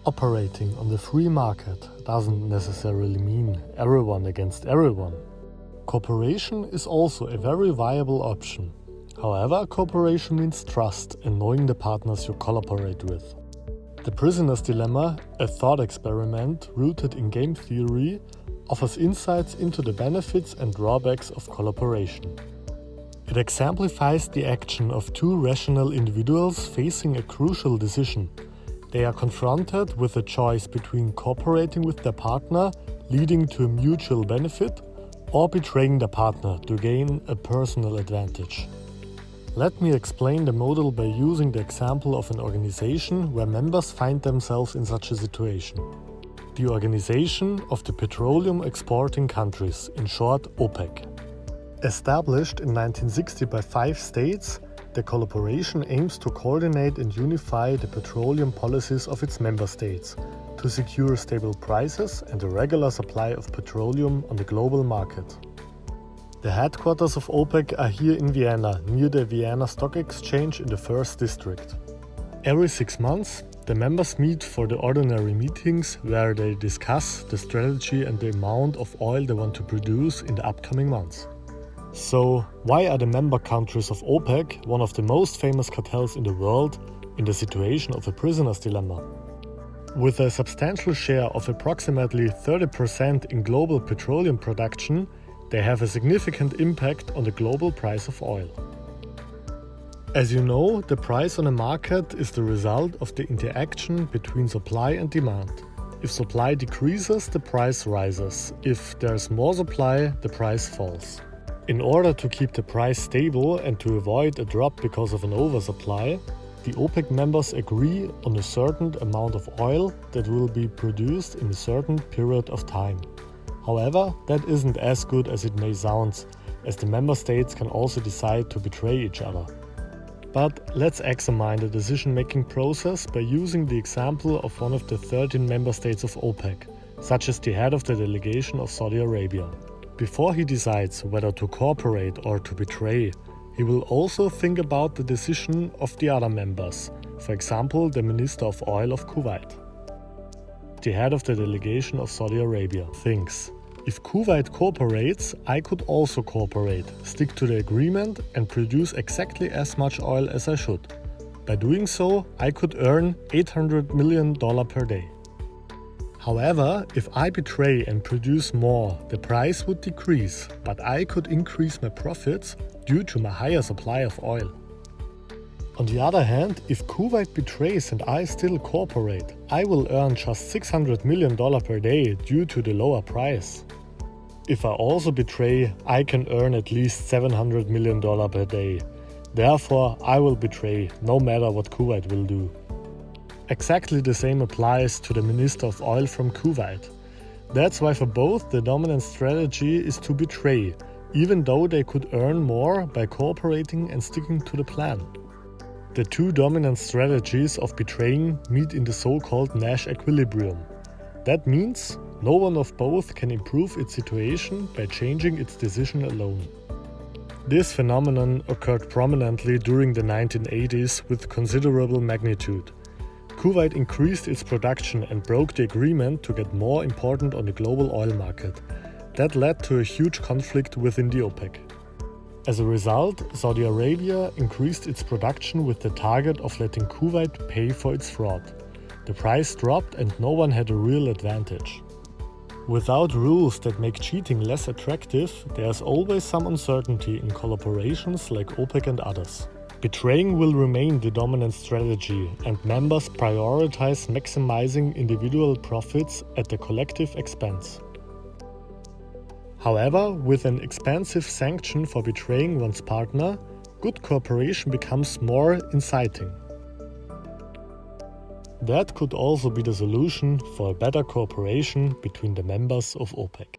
Operating on the free market doesn't necessarily mean everyone against everyone. Cooperation is also a very viable option. However, cooperation means trust and knowing the partners you collaborate with. The prisoner's dilemma, a thought experiment rooted in game theory, offers insights into the benefits and drawbacks of collaboration. It exemplifies the action of two rational individuals facing a crucial decision. They are confronted with a choice between cooperating with their partner, leading to a mutual benefit, or betraying their partner to gain a personal advantage. Let me explain the model by using the example of an organization where members find themselves in such a situation. The Organization of the Petroleum Exporting Countries, in short OPEC. Established in 1960 by 5 states, the collaboration aims to coordinate and unify the petroleum policies of its member states to secure stable prices and a regular supply of petroleum on the global market. The headquarters of OPEC are here in Vienna, near the Vienna Stock Exchange in the 1st District. Every 6 months, the members meet for the ordinary meetings where they discuss the strategy and the amount of oil they want to produce in the upcoming months. So, why are the member countries of OPEC, one of the most famous cartels in the world, in the situation of a prisoner's dilemma? With a substantial share of approximately 30% in global petroleum production, they have a significant impact on the global price of oil. As you know, the price on a market is the result of the interaction between supply and demand. If supply decreases, the price rises. If there's more supply, the price falls. In order to keep the price stable and to avoid a drop because of an oversupply, the OPEC members agree on a certain amount of oil that will be produced in a certain period of time. However, that isn't as good as it may sound, as the member states can also decide to betray each other. But let's examine the decision-making process by using the example of one of the 13 member states of OPEC, such as the head of the delegation of Saudi Arabia. Before he decides whether to cooperate or to betray, he will also think about the decision of the other members, for example the Minister of Oil of Kuwait. The head of the delegation of Saudi Arabia thinks, if Kuwait cooperates, I could also cooperate, stick to the agreement and produce exactly as much oil as I should. By doing so, I could earn $800 million per day. However, if I betray and produce more, the price would decrease, but I could increase my profits due to my higher supply of oil. On the other hand, if Kuwait betrays and I still cooperate, I will earn just $600 million per day due to the lower price. If I also betray, I can earn at least $700 million per day. Therefore, I will betray, no matter what Kuwait will do. Exactly the same applies to the Minister of Oil from Kuwait. That's why for both the dominant strategy is to betray, even though they could earn more by cooperating and sticking to the plan. The two dominant strategies of betraying meet in the so-called Nash equilibrium. That means no one of both can improve its situation by changing its decision alone. This phenomenon occurred prominently during the 1980s with considerable magnitude. Kuwait increased its production and broke the agreement to get more important on the global oil market. That led to a huge conflict within the OPEC. As a result, Saudi Arabia increased its production with the target of letting Kuwait pay for its fraud. The price dropped and no one had a real advantage. Without rules that make cheating less attractive, there's always some uncertainty in collaborations like OPEC and others. Betraying will remain the dominant strategy, and members prioritize maximizing individual profits at the collective expense. However, with an expensive sanction for betraying one's partner, good cooperation becomes more inciting. That could also be the solution for a better cooperation between the members of OPEC.